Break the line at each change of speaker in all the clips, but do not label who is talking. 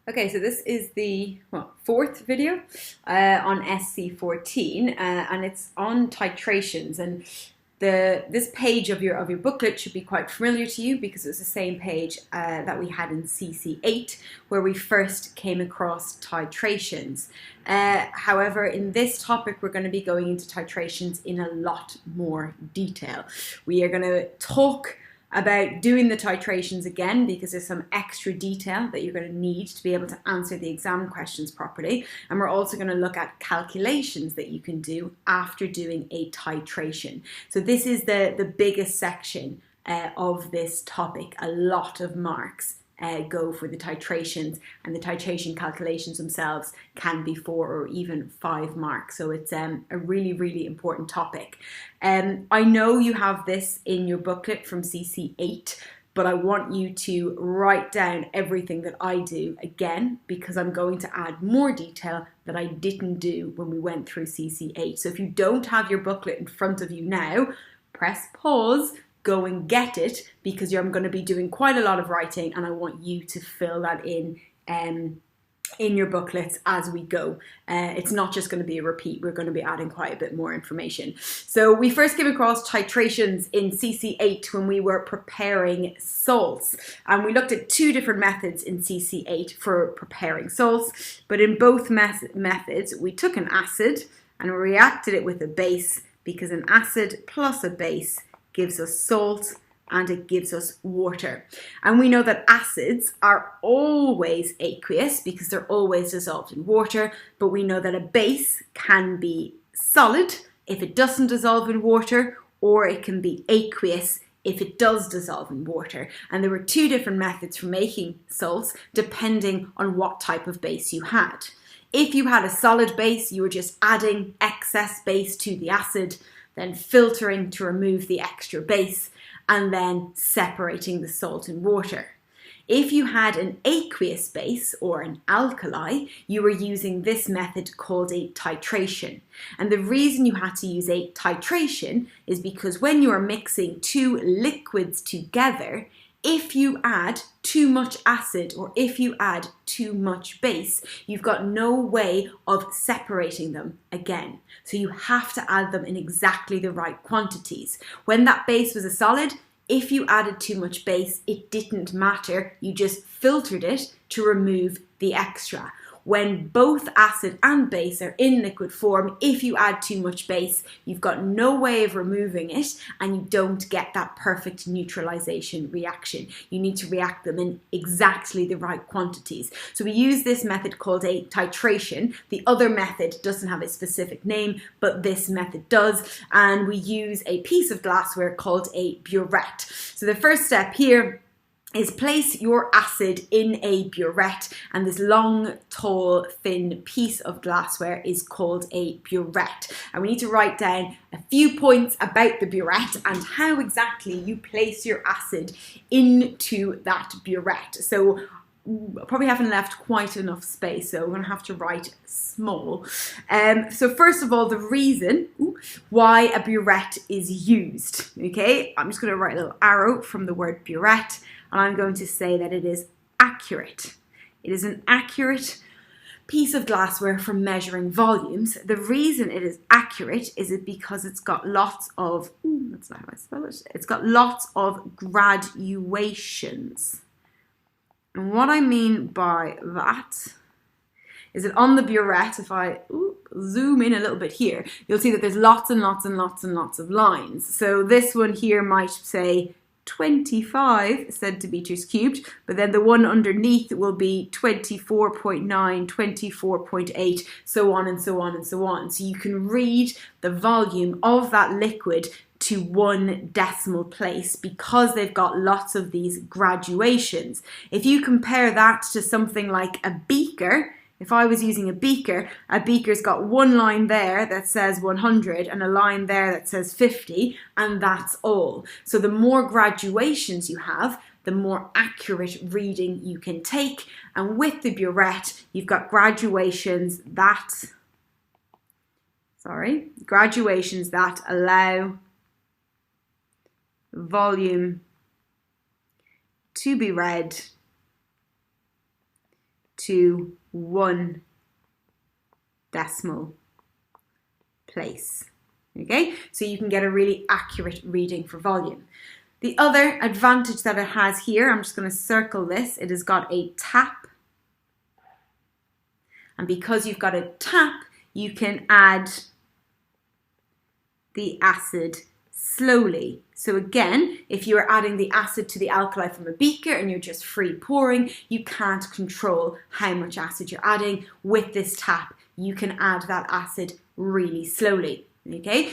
Okay, so this is the fourth video on SC14, and it's on titrations. And this page of your booklet should be quite familiar to you because it's the same page that we had in CC8 where we first came across titrations. However, in this topic, we're going to be going into titrations in a lot more detail. We are going to talk about doing the titrations again because there's some extra detail that you're going to need to be able to answer the exam questions properly. And we're also going to look at calculations that you can do after doing a titration. So this is the biggest section of this topic. A lot of marks go for the titrations, and the titration calculations themselves can be 4 or even 5 marks. So it's a really, really important topic. I know you have this in your booklet from CC8, but I want you to write down everything that I do again because I'm going to add more detail that I didn't do when we went through CC8. So if you don't have your booklet in front of you now, press pause, go and get it because I'm going to be doing quite a lot of writing and I want you to fill that in your booklets as we go. It's not just going to be a repeat, we're going to be adding quite a bit more information. So we first came across titrations in CC8 when we were preparing salts, and we looked at 2 different methods in CC8 for preparing salts, but in both methods we took an acid and reacted it with a base because an acid plus a base gives us salt and it gives us water. And we know that acids are always aqueous because they're always dissolved in water, but we know that a base can be solid if it doesn't dissolve in water, or it can be aqueous if it does dissolve in water. And there were 2 different methods for making salts depending on what type of base you had. If you had a solid base, you were just adding excess base to the acid, then filtering to remove the extra base, and then separating the salt in water. If you had an aqueous base or an alkali, you were using this method called a titration. And the reason you had to use a titration is because when you are mixing 2 liquids together, if you add too much acid or if you add too much base, you've got no way of separating them again. So you have to add them in exactly the right quantities. When that base was a solid, if you added too much base, it didn't matter. You just filtered it to remove the extra. When both acid and base are in liquid form, if you add too much base, you've got no way of removing it and you don't get that perfect neutralization reaction. You need to react them in exactly the right quantities. So we use this method called a titration. The other method doesn't have a specific name, but this method does. And we use a piece of glassware called a buret. So the first step here is place your acid in a buret, and this long, tall, thin piece of glassware is called a buret. And we need to write down a few points about the buret and how exactly you place your acid into that buret. So I probably haven't left quite enough space, so we're going to have to write small. So first of all, the reason why a buret is used. Okay, I'm just going to write a little arrow from the word buret, and I'm going to say that it is accurate. It is an accurate piece of glassware for measuring volumes. The reason it is accurate is because it's got lots of, that's not how I spell it, it's got lots of graduations. And what I mean by that is that on the buret, if I zoom in a little bit here, you'll see that there's lots and lots and lots and lots of lines. So this one here might say 25 centimeters cubed, but then the one underneath will be 24.9, 24.8, so on and so on and so on. So you can read the volume of that liquid to 1 decimal place because they've got lots of these graduations. If you compare that to something like a beaker, if I was using a beaker's got 1 line there that says 100 and a line there that says 50, and that's all. So the more graduations you have, the more accurate reading you can take. And with the buret, you've got graduations that allow volume to be read to 1 decimal place. Okay, so you can get a really accurate reading for volume. The other advantage that it has here, I'm just going to circle this, it has got a tap. And because you've got a tap, you can add the acid slowly. So again, if you're adding the acid to the alkali from a beaker and you're just free pouring, you can't control how much acid you're adding. With this tap, you can add that acid really slowly, okay?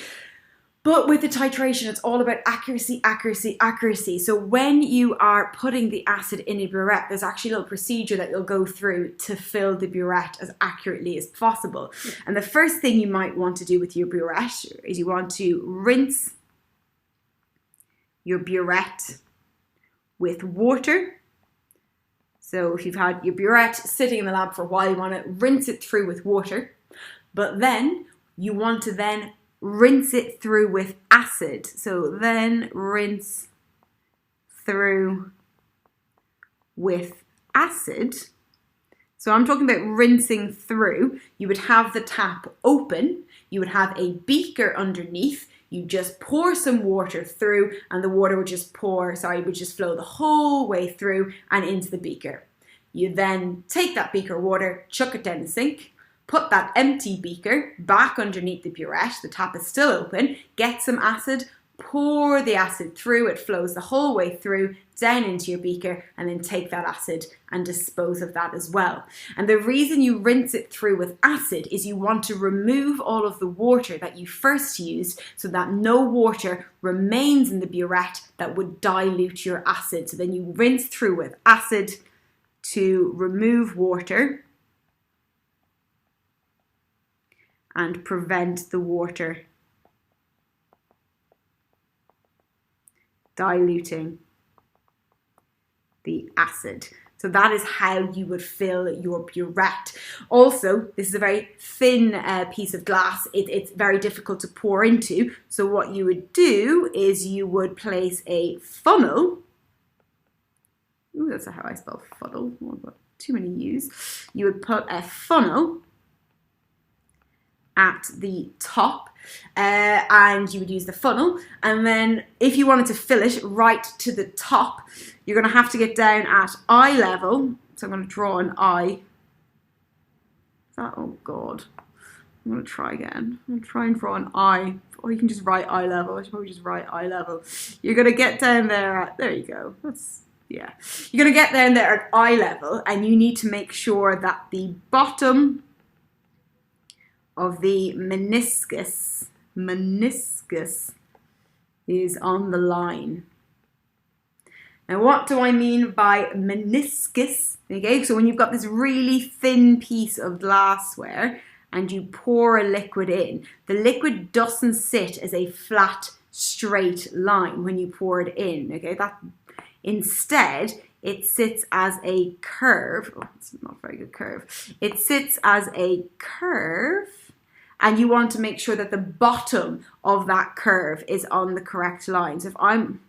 But with the titration, it's all about accuracy, accuracy, accuracy. So when you are putting the acid in a burette, there's actually a little procedure that you'll go through to fill the burette as accurately as possible. And the first thing you might want to do with your burette is you want to rinse your burette with water. So if you've had your burette sitting in the lab for a while, you want to rinse it through with water. But then you want to then rinse it through with acid. So then rinse through with acid. So I'm talking about rinsing through. You would have the tap open, you would have a beaker underneath, you just pour some water through and the water would just would just flow the whole way through and into the beaker. You then take that beaker of water, chuck it down the sink, put that empty beaker back underneath the burette, the tap is still open, get some acid, pour the acid through, it flows the whole way through, down into your beaker, and then take that acid and dispose of that as well. And the reason you rinse it through with acid is you want to remove all of the water that you first used so that no water remains in the burette that would dilute your acid. So then you rinse through with acid to remove water and prevent the water diluting the acid. So that is how you would fill your burette. Also, this is a very thin piece of glass. It's very difficult to pour into. So what you would do is you would place a funnel. Ooh, that's how I spell funnel. Oh, I've got too many U's. You would put a funnel at the top and you would use the funnel, and then if you wanted to fill it right to the top, you're going to have to get down at eye level. So I'm going to draw an eye. Oh god, I'm going to try again. I'm going to try and draw an eye, or you can just write eye level. I should probably just write eye level. You're going to get down there at, there you go, that's, yeah, you're going to get down there at eye level, and you need to make sure that the bottom of the meniscus is on the line. Now what do I mean by meniscus? Okay, so when you've got this really thin piece of glassware and you pour a liquid in, the liquid doesn't sit as a flat straight line when you pour it in, okay? Instead it sits as a curve. Oh, it's not a very good curve. It sits as a curve, and you want to make sure that the bottom of that curve is on the correct line. So if I'm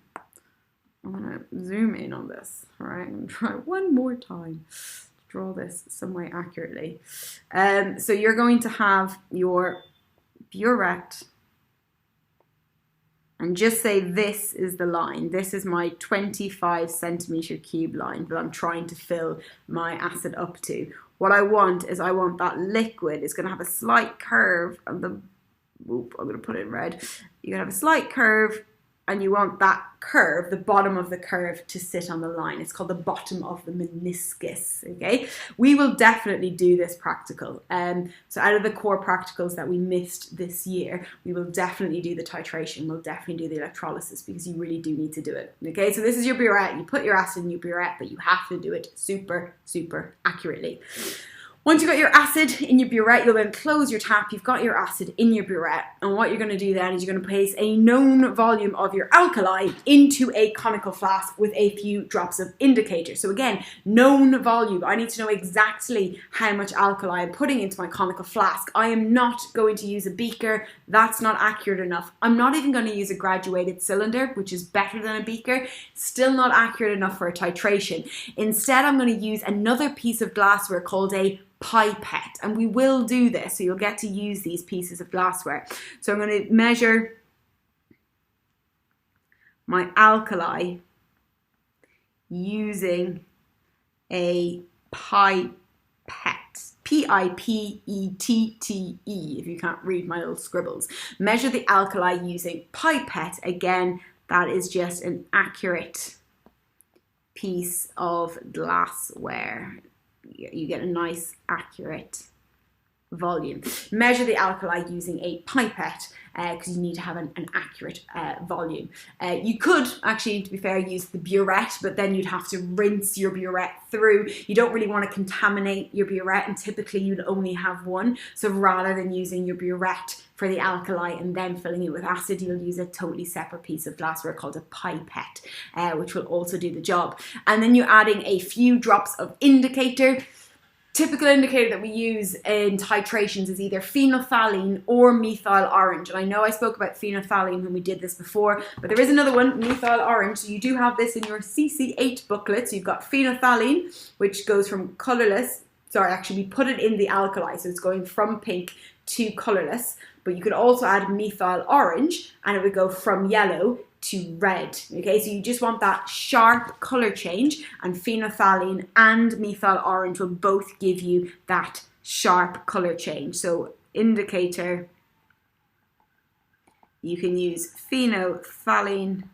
going to zoom in on this, all right? I'm going to try one more time to draw this some way accurately. So you're going to have your burette, and just say this is the line. This is my 25 centimeter cube line that I'm trying to fill my acid up to. What I want is I want that liquid, it's going to have a slight curve, and I'm going to put it in red. You're going to have a slight curve, and you want that curve, the bottom of the curve, to sit on the line. It's called the bottom of the meniscus, okay? We will definitely do this practical. So out of the core practicals that we missed this year, we will definitely do the titration, we'll definitely do the electrolysis, because you really do need to do it, okay? So this is your burette, you put your acid in your burette, but you have to do it super, super accurately. Once you've got your acid in your burette, you'll then close your tap. You've got your acid in your burette. And what you're going to do then is you're going to place a known volume of your alkali into a conical flask with a few drops of indicator. So again, known volume. I need to know exactly how much alkali I'm putting into my conical flask. I am not going to use a beaker. That's not accurate enough. I'm not even going to use a graduated cylinder, which is better than a beaker. Still not accurate enough for a titration. Instead, I'm going to use another piece of glassware called a pipette, and we will do this, so you'll get to use these pieces of glassware. So I'm going to measure my alkali using a pipette, P-I-P-E-T-T-E, if you can't read my little scribbles. Measure the alkali using pipette. Again, that is just an accurate piece of glassware. You get a nice accurate volume. Measure the alkali using a pipette because you need to have an accurate volume. You could actually, to be fair, use the burette, but then you'd have to rinse your burette through. You don't really want to contaminate your burette, and typically you'd only have one. So rather than using your burette for the alkali and then filling it with acid, you'll use a totally separate piece of glassware called a pipette, which will also do the job. And then you're adding a few drops of indicator. Typical indicator that we use in titrations is either phenolphthalein or methyl orange. And I know I spoke about phenolphthalein when we did this before, but there is another one, methyl orange. So you do have this in your CC8 booklet. So you've got phenolphthalein, which goes from colorless. Sorry, actually we put it in the alkali, so it's going from pink to colorless. But you could also add methyl orange and it would go from yellow to red. Okay, so you just want that sharp color change, and phenolphthalein and methyl orange will both give you that sharp color change. So indicator, you can use phenolphthalein,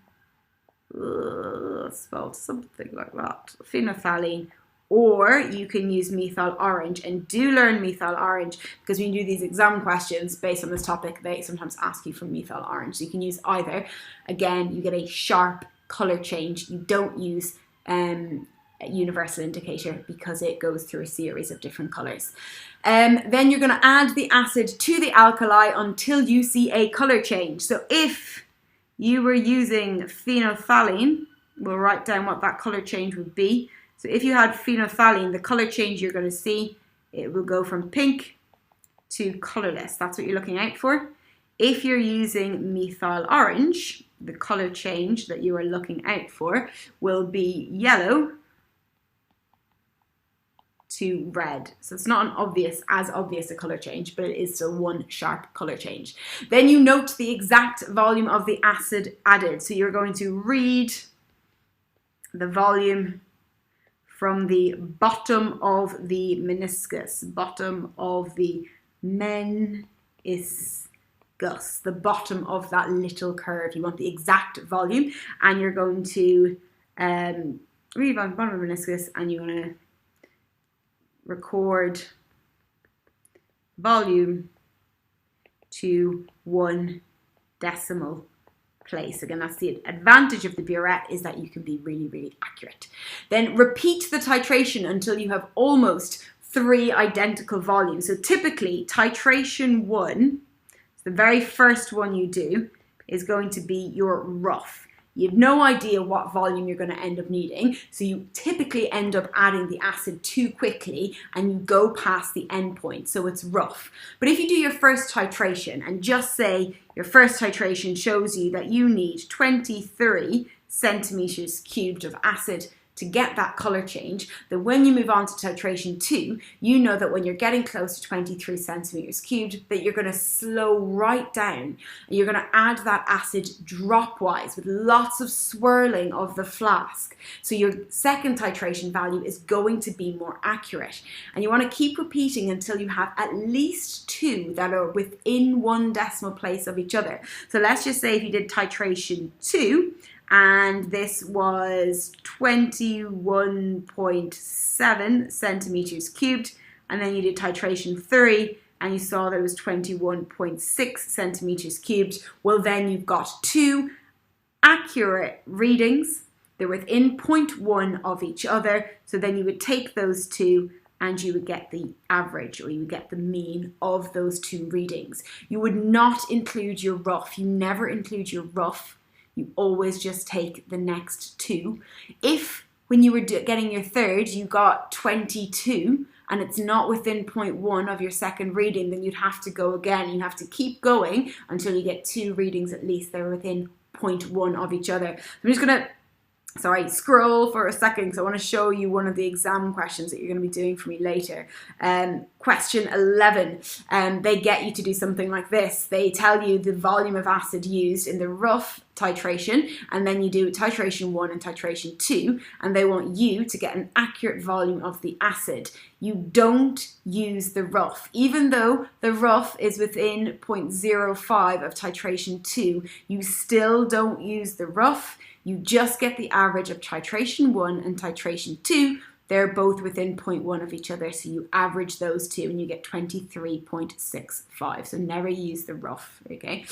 spelled something like that, phenolphthalein, or you can use methyl orange. And do learn methyl orange, because when you do these exam questions based on this topic, they sometimes ask you for methyl orange. So you can use either. Again, you get a sharp color change. You don't use a universal indicator because it goes through a series of different colors. Then you're going to add the acid to the alkali until you see a color change. So if you were using phenolphthalein, we'll write down what that color change would be. So if you had phenolphthalein, the color change you're going to see, it will go from pink to colorless. That's what you're looking out for. If you're using methyl orange, the color change that you are looking out for will be yellow to red. So it's not as obvious a color change, but it is still one sharp color change. Then you note the exact volume of the acid added. So you're going to read the volume from the bottom of the meniscus, bottom of the meniscus, the bottom of that little curve. You want the exact volume, and you're going to read on the bottom of the meniscus, and you're going to record volume to 1 decimal place. Again, that's the advantage of the burette, is that you can be really, really accurate. Then repeat the titration until you have almost 3 identical volumes. So typically titration 1, the very first one you do, is going to be your rough. You have no idea what volume you're going to end up needing, so you typically end up adding the acid too quickly and you go past the end point, so it's rough. But if you do your first titration and just say your first titration shows you that you need 23 centimeters cubed of acid to get that color change, then when you move on to titration 2, you know that when you're getting close to 23 centimeters cubed, that you're going to slow right down and you're going to add that acid dropwise with lots of swirling of the flask. So your second titration value is going to be more accurate. And you want to keep repeating until you have at least 2 that are within 1 decimal place of each other. So let's just say if you did titration 2, and this was 21.7 centimeters cubed, and then you did titration 3 and you saw that it was 21.6 centimeters cubed. Well, then you've got 2 accurate readings. They're within 0.1 of each other, so then you would take those 2 and you would get the average, or you would get the mean of those two readings. You would not include your rough. You never include your rough. You always just take the next two. If when you were getting your third, you got 22 and it's not within 0.1 of your second reading, then you'd have to go again. You have to keep going until you get two readings at least. They're within 0.1 of each other. I'm just going to scroll for a second because I want to show you one of the exam questions that you're going to be doing for me later. Question 11, they get you to do something like this. They tell you the volume of acid used in the rough titration, and then you do titration 1 and titration 2, and they want you to get an accurate volume of the acid. You don't use the rough. Even though the rough is within 0.05 of titration 2, you still don't use the rough. You just get the average of titration 1 and titration 2. They're both within 0.1 of each other, so you average those two and you get 23.65. So never use the rough, okay?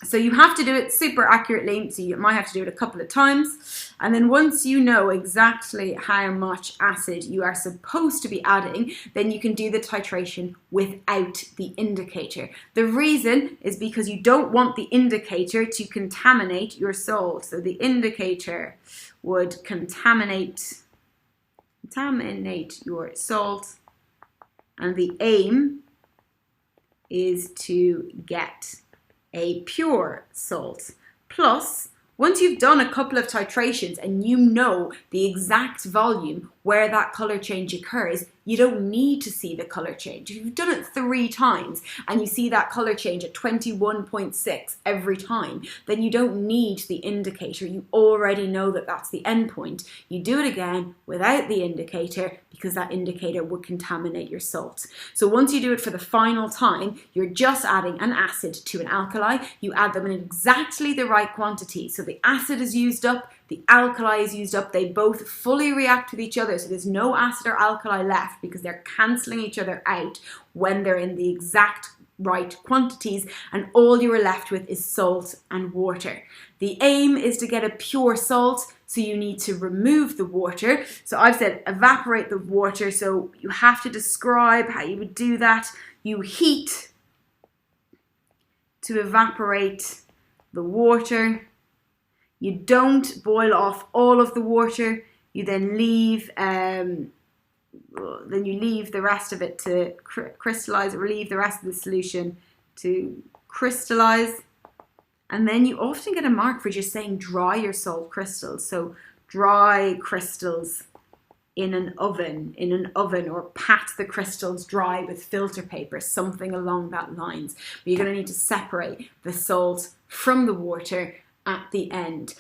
So you have to do it super accurately, so you might have to do it a couple of times. And then once you know exactly how much acid you are supposed to be adding, then you can do the titration without the indicator. The reason is because you don't want the indicator to contaminate your salt. So the indicator would contaminate your salt, and the aim is to get a pure salt. Plus, once you've done a couple of titrations and you know the exact volume where that color change occurs, you don't need to see the color change. If you've done it 3 times and you see that color change at 21.6 every time, then you don't need the indicator. You already know that that's the end point. You do it again without the indicator because that indicator would contaminate your salt. So once you do it for the final time, you're just adding an acid to an alkali. You add them in exactly the right quantity. So the acid is used up, the alkali is used up, they both fully react with each other, so there's no acid or alkali left because they're cancelling each other out when they're in the exact right quantities, and all you are left with is salt and water. The aim is to get a pure salt, so you need to remove the water. So I've said evaporate the water, so you have to describe how you would do that. You heat to evaporate the water. You don't boil off all of the water. You then leave the rest of it to crystallize, or leave the rest of the solution to crystallize. And then you often get a mark for just saying dry your salt crystals. So dry crystals in an oven, or pat the crystals dry with filter paper, something along that lines. But you're going to need to separate the salt from the water at the end.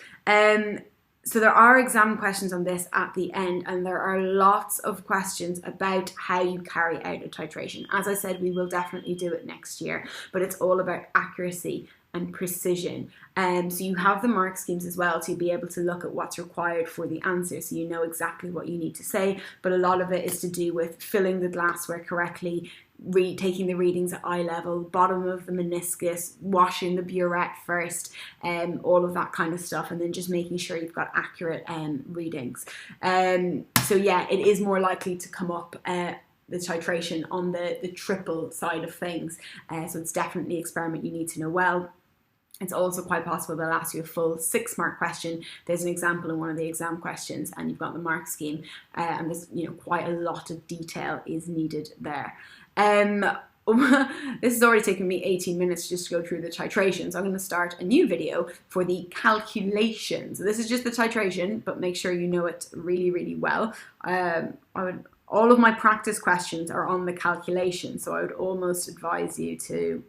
So there are exam questions on this at the end, and there are lots of questions about how you carry out a titration. As I said, we will definitely do it next year, but it's all about accuracy and precision. So you have the mark schemes as well to be able to look at what's required for the answer, so you know exactly what you need to say, but a lot of it is to do with filling the glassware correctly, taking the readings at eye level, bottom of the meniscus, washing the burette first, all of that kind of stuff, and then just making sure you've got accurate readings. So yeah, it is more likely to come up the titration on the triple side of things, so it's definitely an experiment you need to know well. It's also quite possible they'll ask you a full 6-mark question. There's an example in one of the exam questions, and you've got the mark scheme, and there's quite a lot of detail is needed there. This has already taken me 18 minutes just to go through the titration, so I'm going to start a new video for the calculations. So this is just the titration, but make sure you know it really, really well. All of my practice questions are on the calculation, so I would almost advise you to...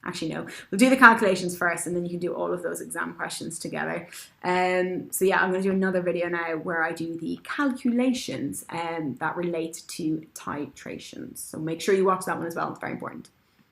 Actually, no. We'll do the calculations first, and then you can do all of those exam questions together. So yeah, I'm going to do another video now where I do the calculations that relate to titrations. So make sure you watch that one as well. It's very important.